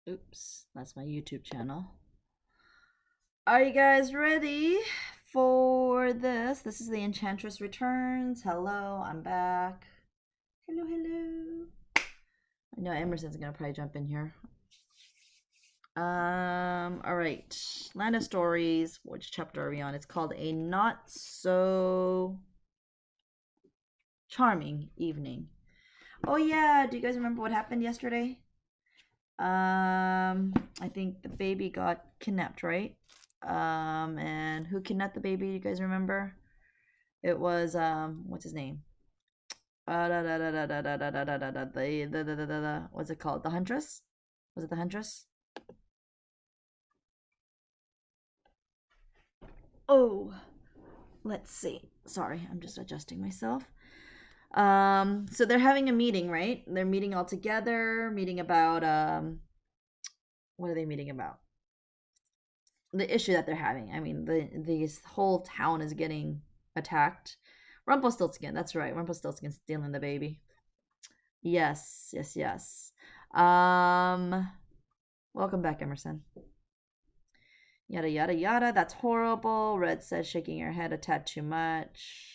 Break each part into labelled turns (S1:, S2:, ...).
S1: Oops, that's my YouTube channel. Are you guys ready for this? This is the Enchantress Returns. Hello, I'm back. Hello, hello. I know Emerson's gonna probably jump in here. All right. Land of Stories. Which chapter are we on? It's called A Not So Charming Evening. Oh yeah, do you guys remember what happened yesterday? I think the baby got kidnapped, right? And who kidnapped the baby? You guys remember? It was what's his name? What's it called? The Huntress? Was it the Huntress? Oh, let's see. Sorry, I'm just adjusting myself. So they're having a meeting, right? They're meeting all together, meeting about what are they meeting about? The issue that they're having. I mean, this whole town is getting attacked. Rumpelstiltskin, that's right. Rumpelstiltskin's stealing the baby. Yes, yes, yes. Um, welcome back, Emerson. Yada yada yada. That's horrible. Red says, shaking her head a tad too much.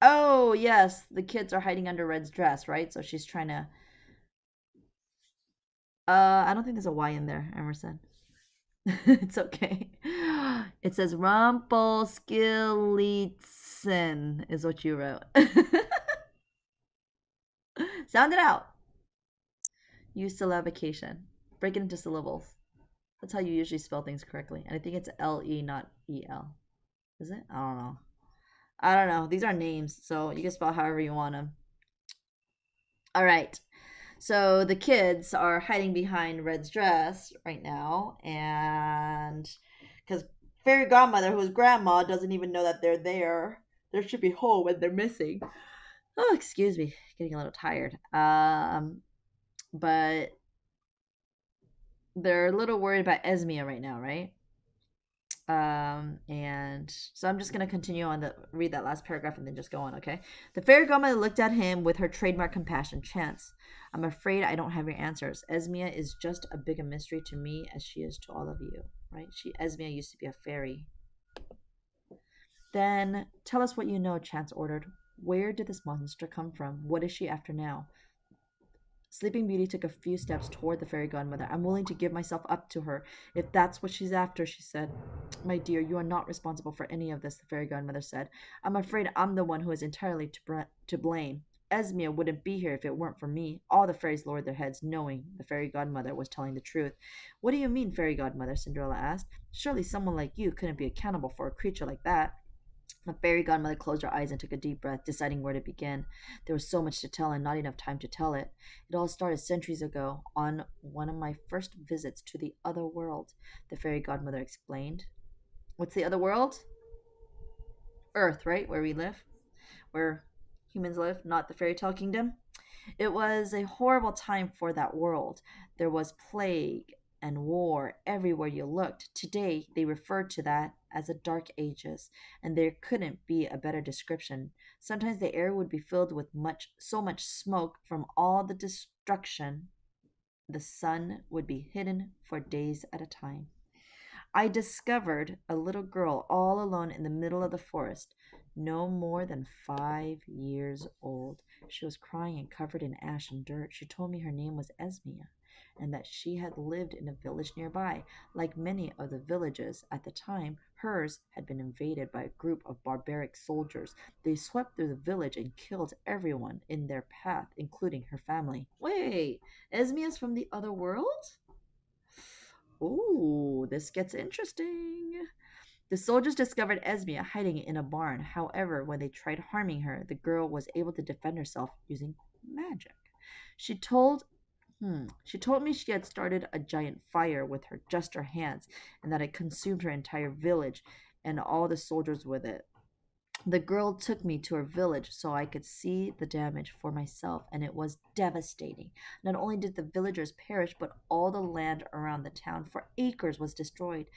S1: Oh yes, the kids are hiding under Red's dress, right? So she's trying to. I don't think there's a Y in there, Emerson. It's okay. It says Rumpelstiltskin is what you wrote. Sound it out. Use syllabication. Break it into syllables. That's how you usually spell things correctly. And I think it's L-E, not E-L. Is it? I don't know. I don't know. These are names, so you can spell however you want them. All right. So the kids are hiding behind Red's dress right now, and because fairy godmother, who's grandma, doesn't even know that they're there. There should be home when they're missing. Oh, excuse me, getting a little tired. But they're a little worried about Esmia right now, right? And so I'm just gonna continue on the read that last paragraph and then just go on, okay? The fairy godmother looked at him with her trademark compassion. Chance, I'm afraid I don't have your answers. Esmia is just as big a mystery to me as she is to all of you, right? Esmia used to be a fairy. Then tell us what you know, Chance ordered. Where did this monster come from? What is she after now? Sleeping Beauty took a few steps toward the fairy godmother. I'm willing to give myself up to her, if that's what she's after, she said. My dear, you are not responsible for any of this, the fairy godmother said. I'm afraid I'm the one who is entirely to blame. Esmia wouldn't be here if it weren't for me. All the fairies lowered their heads, knowing the fairy godmother was telling the truth. What do you mean, fairy godmother? Cinderella asked. Surely someone like you couldn't be accountable for a creature like that. The fairy godmother closed her eyes and took a deep breath, deciding where to begin. There was so much to tell and not enough time to tell it. It all started centuries ago, on one of my first visits to the other world, the fairy godmother explained. What's the other world? Earth, right? Where we live? Where humans live, not the fairy tale kingdom? It was a horrible time for that world. There was plague and war everywhere you looked. Today, they refer to that as the Dark Ages, and there couldn't be a better description. Sometimes the air would be filled with so much smoke from all the destruction, the sun would be hidden for days at a time. I discovered a little girl all alone in the middle of the forest, no more than 5 years old. She was crying and covered in ash and dirt. She told me her name was Esmia, and that she had lived in a village nearby. Like many of the villages at the time, hers had been invaded by a group of barbaric soldiers. They swept through the village and killed everyone in their path, including her family. Wait, Esmia's from the other world? Ooh, this gets interesting. The soldiers discovered Esmia hiding in a barn. However, when they tried harming her, the girl was able to defend herself using magic. She told she told me she had started a giant fire with her hands, and that it consumed her entire village and all the soldiers with it. The girl took me to her village so I could see the damage for myself, and it was devastating. Not only did the villagers perish, but all the land around the town for acres was destroyed.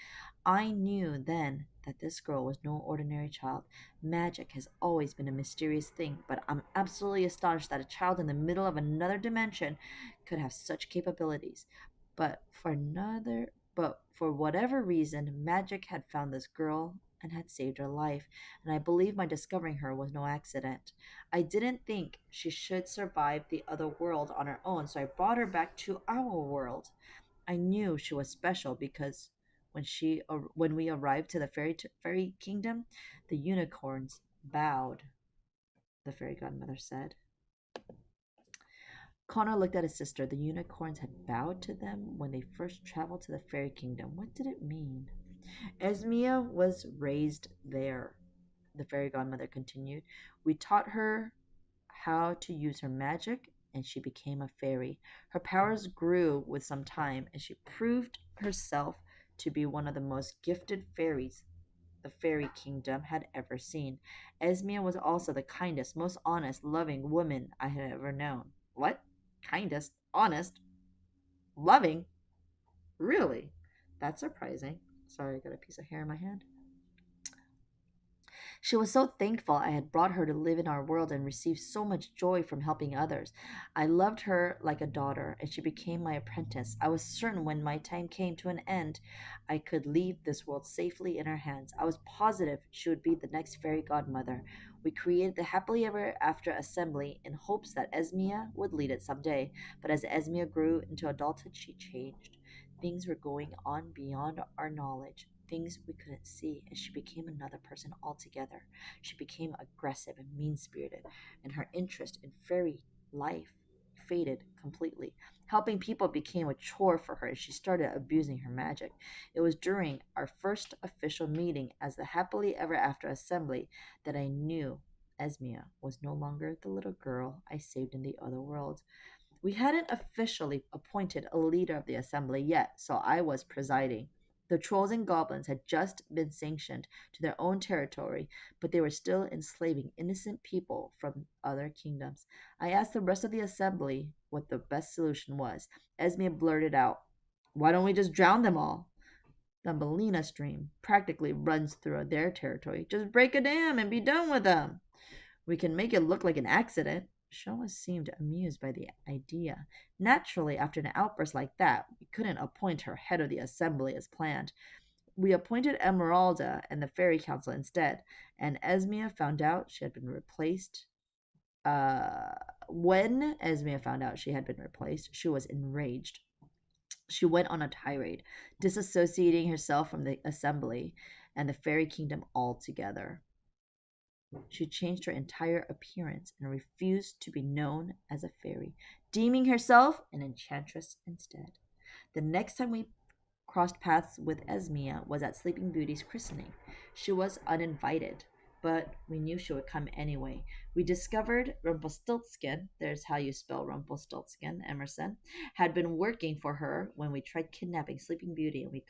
S1: I knew then that this girl was no ordinary child. Magic has always been a mysterious thing, but I'm absolutely astonished that a child in the middle of another dimension could have such capabilities. But for whatever reason, magic had found this girl and had saved her life, and I believe my discovering her was no accident. I didn't think she should survive the other world on her own, so I brought her back to our world. I knew she was special because when we arrived to the fairy kingdom, the unicorns bowed, the fairy godmother said. Connor looked at his sister. The unicorns had bowed to them when they first traveled to the fairy kingdom. What did it mean? Esmia was raised there, the fairy godmother continued. We taught her how to use her magic, and she became a fairy. Her powers grew with some time, and she proved herself to be one of the most gifted fairies the fairy kingdom had ever seen. Esmia was also the kindest, most honest, loving woman I had ever known. What? Kindest? Honest? Loving? Really? That's surprising. Sorry, I got a piece of hair in my hand. She was so thankful I had brought her to live in our world and received so much joy from helping others. I loved her like a daughter, and she became my apprentice. I was certain when my time came to an end, I could leave this world safely in her hands. I was positive she would be the next fairy godmother. We created the Happily Ever After Assembly in hopes that Esmia would lead it someday, but as Esmia grew into adulthood, she changed. Things were going on beyond our knowledge, things we couldn't see, and she became another person altogether. She became aggressive and mean spirited, and her interest in fairy life faded completely. Helping people became a chore for her, and she started abusing her magic. It was during our first official meeting as the Happily Ever After Assembly that I knew Esmia was no longer the little girl I saved in the other world. We hadn't officially appointed a leader of the assembly yet, so I was presiding. The trolls and goblins had just been sanctioned to their own territory, but they were still enslaving innocent people from other kingdoms. I asked the rest of the assembly what the best solution was. Esme blurted out, "Why don't we just drown them all?" The Melina stream practically runs through their territory. Just break a dam and be done with them. We can make it look like an accident. Showa seemed amused by the idea. Naturally, after an outburst like that, we couldn't appoint her head of the assembly as planned. We appointed Emeralda and the Fairy Council instead, and Esmia found out she had been replaced. Uh, when Esmia found out she had been replaced, she was enraged. She went on a tirade, disassociating herself from the assembly and the fairy kingdom altogether. She changed her entire appearance and refused to be known as a fairy, deeming herself an enchantress instead. The next time we crossed paths with Esmia was at Sleeping Beauty's christening. She was uninvited, but we knew she would come anyway. We discovered Rumpelstiltskin, there's how you spell Rumpelstiltskin, Emerson, had been working for her when we tried kidnapping Sleeping Beauty and we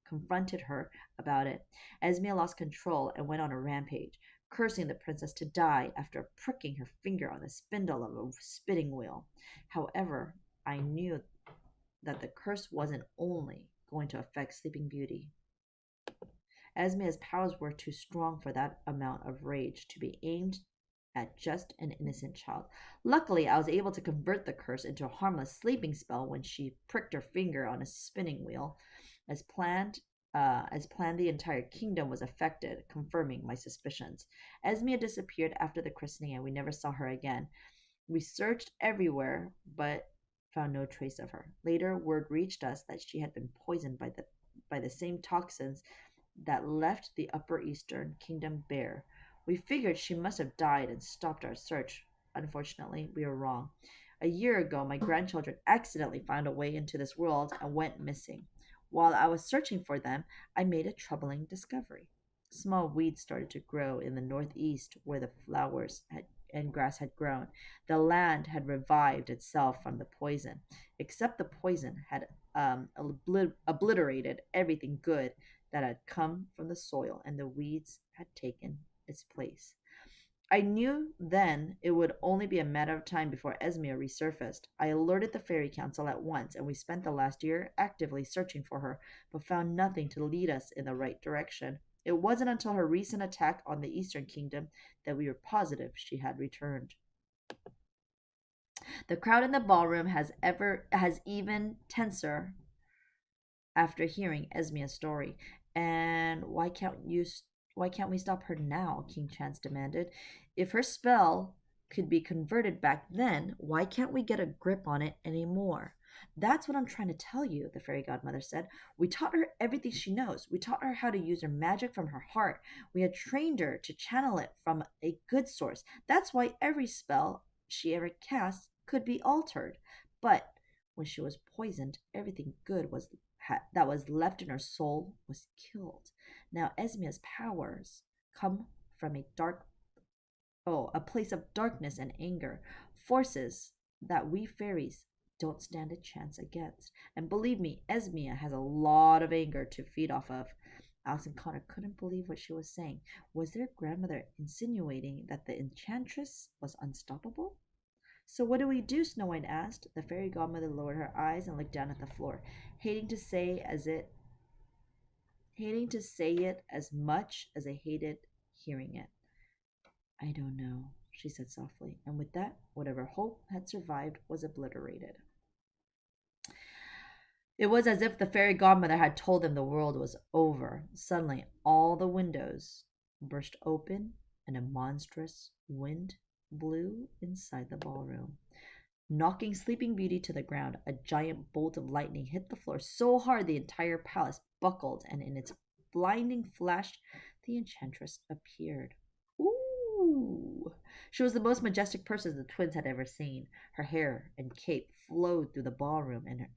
S1: confronted her about it. Esmia lost control and went on a rampage, cursing the princess to die after pricking her finger on the spindle of a spinning wheel. However, I knew that the curse wasn't only going to affect Sleeping Beauty. Esme's powers were too strong for that amount of rage to be aimed at just an innocent child. Luckily, I was able to convert the curse into a harmless sleeping spell when she pricked her finger on a spinning wheel. As planned, the entire kingdom was affected, confirming my suspicions. Esmea disappeared after the christening, and we never saw her again. We searched everywhere, but found no trace of her. Later, word reached us that she had been poisoned by the same toxins that left the Upper Eastern Kingdom bare. We figured she must have died and stopped our search. Unfortunately, we were wrong. A year ago, my grandchildren accidentally found a way into this world and went missing. While I was searching for them, I made a troubling discovery. Small weeds started to grow in the northeast where the and grass had grown. The land had revived itself from the poison, except the poison had obliterated everything good that had come from the soil, and the weeds had taken its place. I knew then it would only be a matter of time before Esmia resurfaced. I alerted the Fairy Council at once, and we spent the last year actively searching for her, but found nothing to lead us in the right direction. It wasn't until her recent attack on the Eastern Kingdom that we were positive she had returned. The crowd in the ballroom has even tenser after hearing Esmia's story. And why can't we stop her now? King Chance demanded. If her spell could be converted back then, why can't we get a grip on it anymore? That's what I'm trying to tell you, the fairy godmother said. We taught her everything she knows. We taught her how to use her magic from her heart. We had trained her to channel it from a good source. That's why every spell she ever cast could be altered. But when she was poisoned, everything good that was left in her soul was killed. Now Esmia's powers come from a place of darkness and anger, forces that we fairies don't stand a chance against. And believe me, Esmia has a lot of anger to feed off of. Alice and Connor couldn't believe what she was saying. Was their grandmother insinuating that the Enchantress was unstoppable? So what do we do? Snow White asked. The fairy godmother lowered her eyes and looked down at the floor, hating to say as it hating to say it as much as I hated hearing it. I don't know, she said softly, and with that, whatever hope had survived was obliterated. It was as if the fairy godmother had told them the world was over. Suddenly, all the windows burst open and a monstrous wind blew inside the ballroom. Knocking Sleeping Beauty to the ground, a giant bolt of lightning hit the floor so hard the entire palace buckled, and in its blinding flash, the Enchantress appeared. Ooh! She was the most majestic person the twins had ever seen. Her hair and cape flowed through the ballroom, and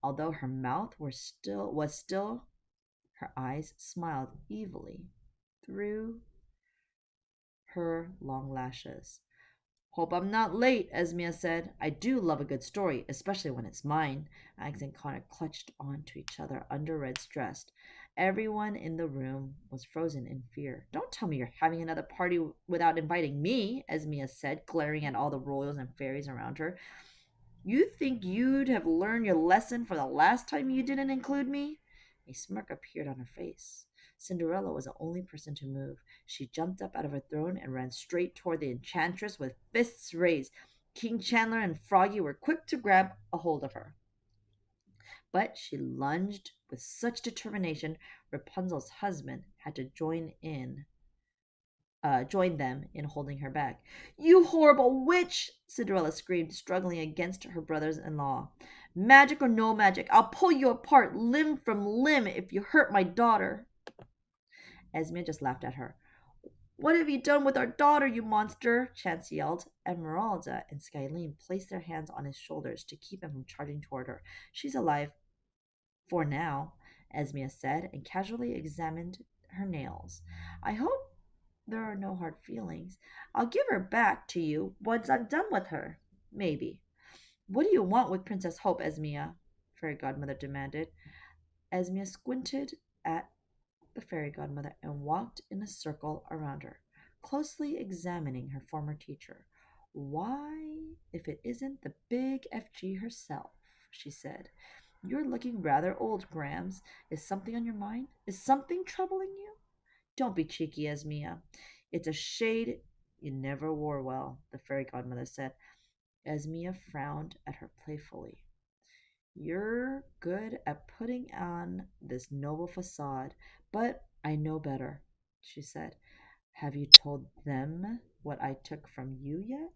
S1: although her mouth was still, her eyes smiled evilly through her long lashes. Hope I'm not late, Esmia said. I do love a good story, especially when it's mine. Ags and Connor clutched onto each other under Red's dress. Everyone in the room was frozen in fear. Don't tell me you're having another party without inviting me, Esmia said, glaring at all the royals and fairies around her. You think you'd have learned your lesson for the last time you didn't include me? A smirk appeared on her face. Cinderella was the only person to move. She jumped up out of her throne and ran straight toward the enchantress with fists raised. King Chandler and Froggy were quick to grab a hold of her. But she lunged with such determination, Rapunzel's husband had to join them in holding her back. You horrible witch! Cinderella screamed, struggling against her brothers in law. Magic or no magic, I'll pull you apart limb from limb if you hurt my daughter. Esmea just laughed at her. What have you done with our daughter, you monster? Chance yelled. Esmeralda and Skyline placed their hands on his shoulders to keep him from charging toward her. She's alive for now, Esmea said, and casually examined her nails. I hope there are no hard feelings. I'll give her back to you once I'm done with her. Maybe. What do you want with Princess Hope, Esmea? Fairy Godmother demanded. Esmea squinted at the fairy godmother and walked in a circle around her, closely examining her former teacher. Why, if it isn't the big FG herself, she said. You're looking rather old, Grams. Is something on your mind? Is something troubling you? Don't be cheeky, Esmea. It's a shade you never wore well, the fairy godmother said. Esmea frowned at her playfully. You're good at putting on this noble facade, but I know better, she said. Have you told them what I took from you yet?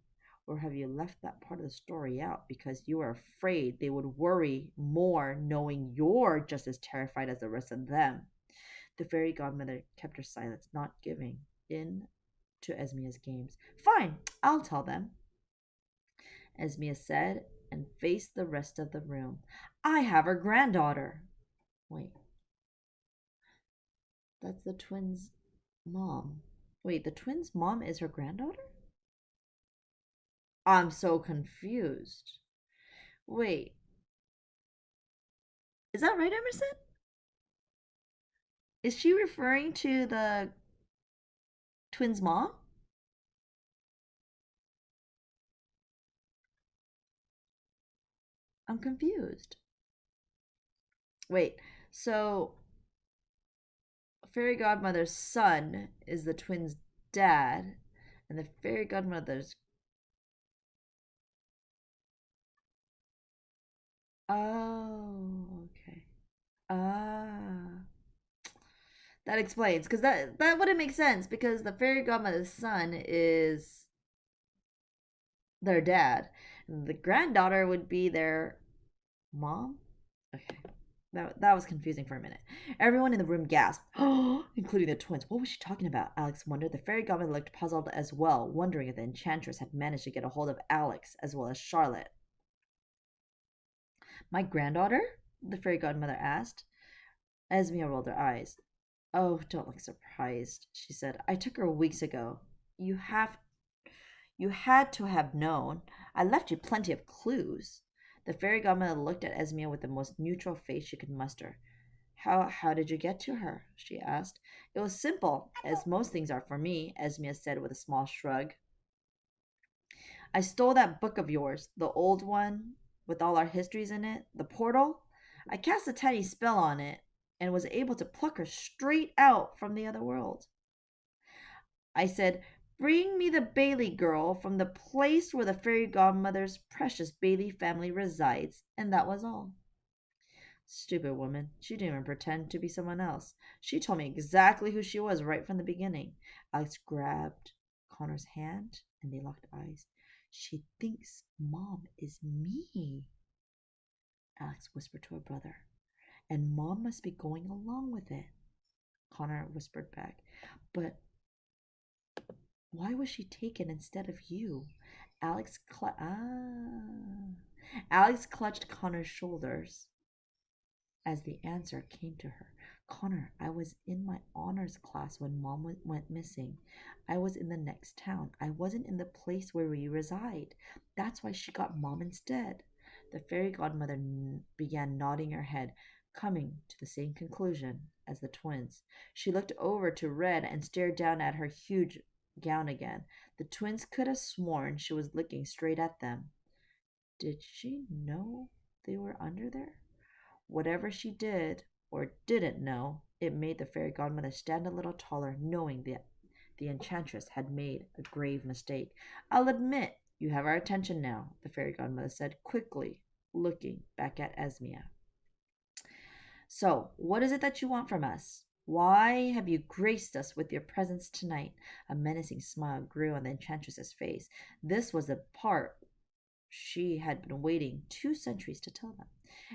S1: Or have you left that part of the story out because you were afraid they would worry more knowing you're just as terrified as the rest of them? The fairy godmother kept her silence, not giving in to Esmea's games. Fine, I'll tell them, Esmea said, and faced the rest of the room. I have her granddaughter. Wait, that's the twins' mom. Wait, the twins' mom is her granddaughter? I'm so confused. Wait, is that right, Emerson? Is she referring to the twins' mom? I'm confused. Wait, so fairy godmother's son is the twins' dad, and the fairy godmother's. Oh, okay. Ah. That explains, because that wouldn't make sense, because the fairy godmother's son is their dad. And the granddaughter would be their mom? Okay. That was confusing for a minute. Everyone in the room gasped, including the twins. What was she talking about? Alex wondered. The fairy godmother looked puzzled as well, wondering if the enchantress had managed to get a hold of Alex as well as Charlotte. My granddaughter? The fairy godmother asked. Esmea rolled her eyes. Oh, don't look surprised, she said. I took her weeks ago. You have You had to have known. I left you plenty of clues. The fairy godmother looked at Esmea with the most neutral face she could muster. How did you get to her? She asked. It was simple, as most things are for me, Esmea said with a small shrug. I stole that book of yours, the old one with all our histories in it, the portal. I cast a tiny spell on it and was able to pluck her straight out from the other world. I said, bring me the Bailey girl from the place where the fairy godmother's precious Bailey family resides, and that was all. Stupid woman. She didn't even pretend to be someone else. She told me exactly who she was right from the beginning. Alex grabbed Connor's hand, and they locked eyes. She thinks Mom is me, Alex whispered to her brother. And Mom must be going along with it, Connor whispered back. But why was she taken instead of you? Alex clutched Connor's shoulders as the answer came to her. Connor, I was in my honors class when Mom went missing. I was in the next town. I wasn't in the place where we reside. That's why she got Mom instead. The fairy godmother began nodding her head, coming to the same conclusion as the twins. She looked over to Red and stared down at her huge gown again. The twins could have sworn she was looking straight at them. Did she know they were under there? Whatever she did or didn't know, it made the fairy godmother stand a little taller, knowing that the enchantress had made a grave mistake. I'll admit you have our attention now, the fairy godmother said quickly, looking back at Esmea. So, what is it that you want from us? Why have you graced us with your presence tonight? A menacing smile grew on the enchantress's face. This was the part she had been waiting 2 centuries to tell them.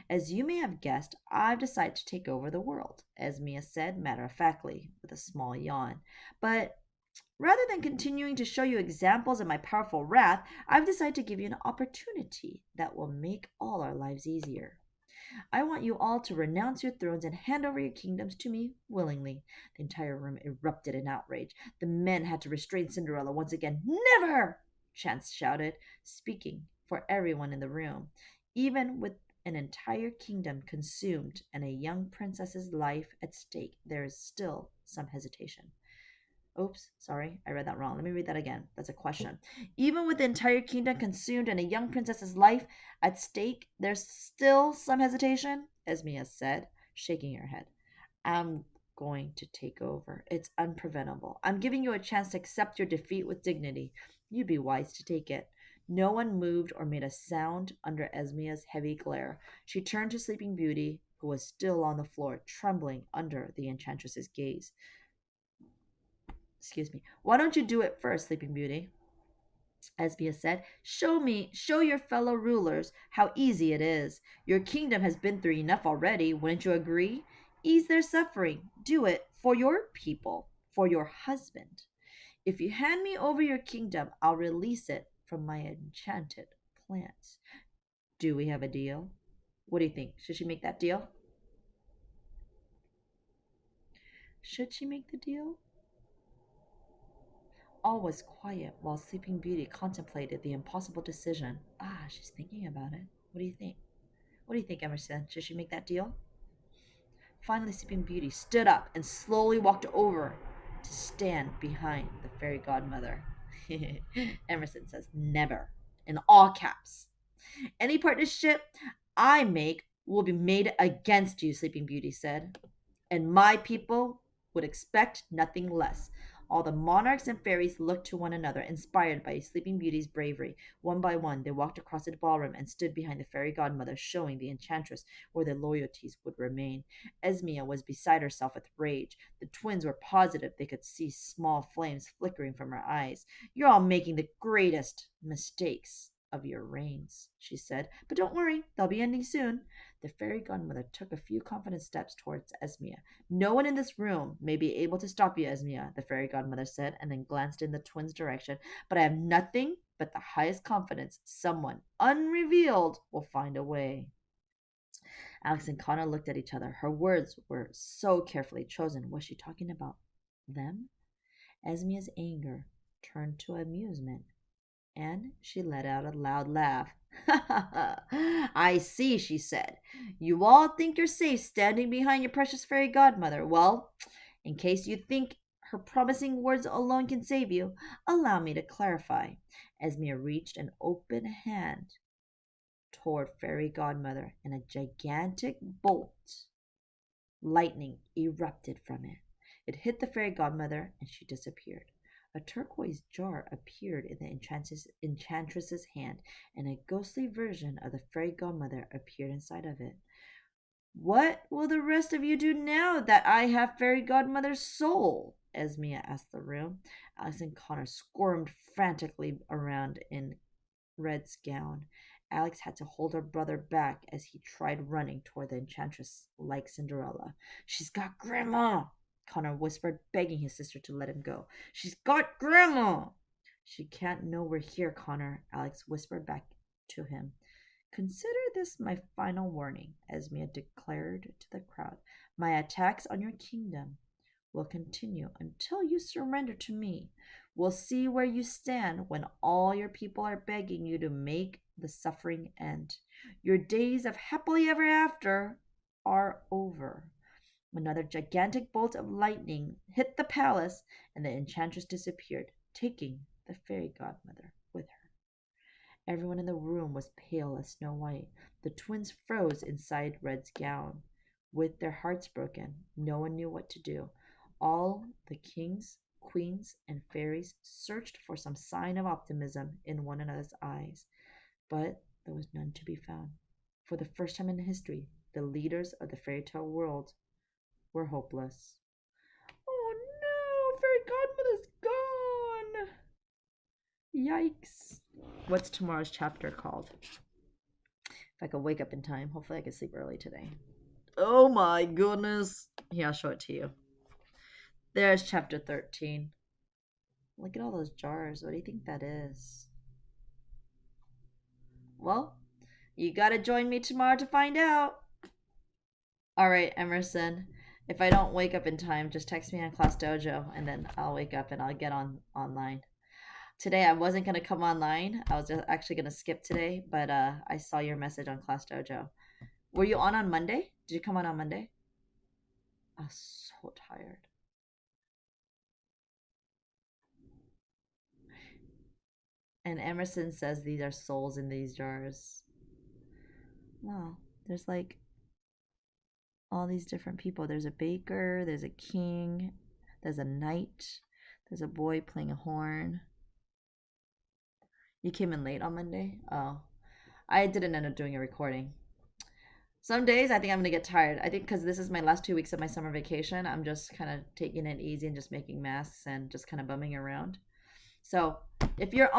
S1: As you may have guessed, I've decided to take over the world, Esmea said matter of factly, with a small yawn. But rather than continuing to show you examples of my powerful wrath, I've decided to give you an opportunity that will make all our lives easier. I want you all to renounce your thrones and hand over your kingdoms to me willingly. The entire room erupted in outrage. The men had to restrain Cinderella once again. Never! Chance shouted, speaking for everyone in the room. Even with an entire kingdom consumed and a young princess's life at stake, there is still some hesitation. Oops, sorry, I read that wrong. Let me read that again. That's a question. Even with the entire kingdom consumed and a young princess's life at stake, there's still some hesitation, Esmea said, shaking her head. I'm going to take over. It's unpreventable. I'm giving you a chance to accept your defeat with dignity. You'd be wise to take it. No one moved or made a sound under Esmea's heavy glare. She turned to Sleeping Beauty, who was still on the floor, trembling under the enchantress's gaze. Excuse me. Why don't you do it first, Sleeping Beauty? Esbia said. Show your fellow rulers how easy it is. Your kingdom has been through enough already, wouldn't you agree? Ease their suffering. Do it for your people, for your husband. If you hand me over your kingdom, I'll release it from my enchanted plants. Do we have a deal? What do you think? Should she make that deal? Should she make the deal? All was quiet while Sleeping Beauty contemplated the impossible decision. She's thinking about it. What do you think? What do you think, Emerson? Should she make that deal? Finally, Sleeping Beauty stood up and slowly walked over to stand behind the fairy godmother. Emerson says, never, in all caps. Any partnership I make will be made against you, Sleeping Beauty said. And my people would expect nothing less. All the monarchs and fairies looked to one another, inspired by Sleeping Beauty's bravery. One by one, they walked across the ballroom and stood behind the fairy godmother, showing the enchantress where their loyalties would remain. Esmia was beside herself with rage. The twins were positive they could see small flames flickering from her eyes. You're all making the greatest mistakes of your reigns, she said. But don't worry, they'll be ending soon. The fairy godmother took a few confident steps towards Esmia. No one in this room may be able to stop you, Esmia, the fairy godmother said, and then glanced in the twins' direction. But I have nothing but the highest confidence someone unrevealed will find a way. Alex and Connor looked at each other. Her words were so carefully chosen. Was she talking about them? Esmia's anger turned to amusement, and she let out a loud laugh. I see, she said. You all think you're safe standing behind your precious fairy godmother. Well, in case you think her promising words alone can save you, allow me to clarify. Esmia reached an open hand toward fairy godmother, and a gigantic bolt lightning erupted from it. It hit the fairy godmother, and she disappeared. A turquoise jar appeared in the enchantress's hand, and a ghostly version of the fairy godmother appeared inside of it. What will the rest of you do now that I have fairy godmother's soul? Esmia asked the room. Alex and Connor squirmed frantically around in Red's gown. Alex had to hold her brother back as he tried running toward the enchantress like Cinderella. She's got Grandma! Connor whispered, begging his sister to let him go. She's got Grandma! She can't know we're here, Connor, Alex whispered back to him. Consider this my final warning, Esmia declared to the crowd. My attacks on your kingdom will continue until you surrender to me. We'll see where you stand when all your people are begging you to make the suffering end. Your days of happily ever after are over. Another gigantic bolt of lightning hit the palace, and the enchantress disappeared, taking the fairy godmother with her. Everyone in the room was pale as Snow White. The twins froze inside Red's gown. With their hearts broken, no one knew what to do. All the kings, queens, and fairies searched for some sign of optimism in one another's eyes, but there was none to be found. For the first time in history, the leaders of the fairy tale world were hopeless. Oh no, fairy godmother's gone! Yikes. What's tomorrow's chapter called? If I could wake up in time, hopefully I could sleep early today. Oh my goodness. Here, I'll show it to you. There's chapter 13. Look at all those jars. What do you think that is? Well, you gotta join me tomorrow to find out. Alright, Emerson. If I don't wake up in time, just text me on Class Dojo, and then I'll wake up and I'll get online. Today I wasn't gonna come online. I was just actually gonna skip today, but I saw your message on Class Dojo. Were you on Monday? Did you come on Monday? I was so tired. And Emerson says these are souls in these jars. Wow, there's like all these different people. There's a baker, there's a king, there's a knight, there's a boy playing a horn. You came in late on Monday? Oh, I didn't end up doing a recording. Some days I think I'm gonna get tired. I think because this is my last 2 weeks of my summer vacation, I'm just kind of taking it easy and just making masks and just kind of bumming around. So if you're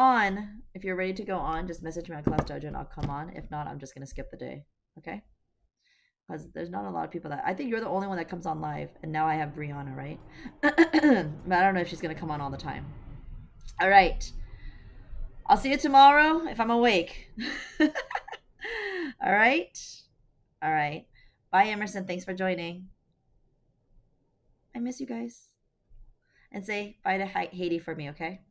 S1: ready to go on, just message me on Class Dojo and I'll come on. If not, I'm just gonna skip the day. Okay? Because there's not a lot of people that I think you're the only one that comes on live, and now I have Brianna, right? But I don't know if she's gonna come on all the time. All right. I'll see you tomorrow if I'm awake. All right. All right. Bye, Emerson. Thanks for joining. I miss you guys. And say bye to Haiti for me, okay?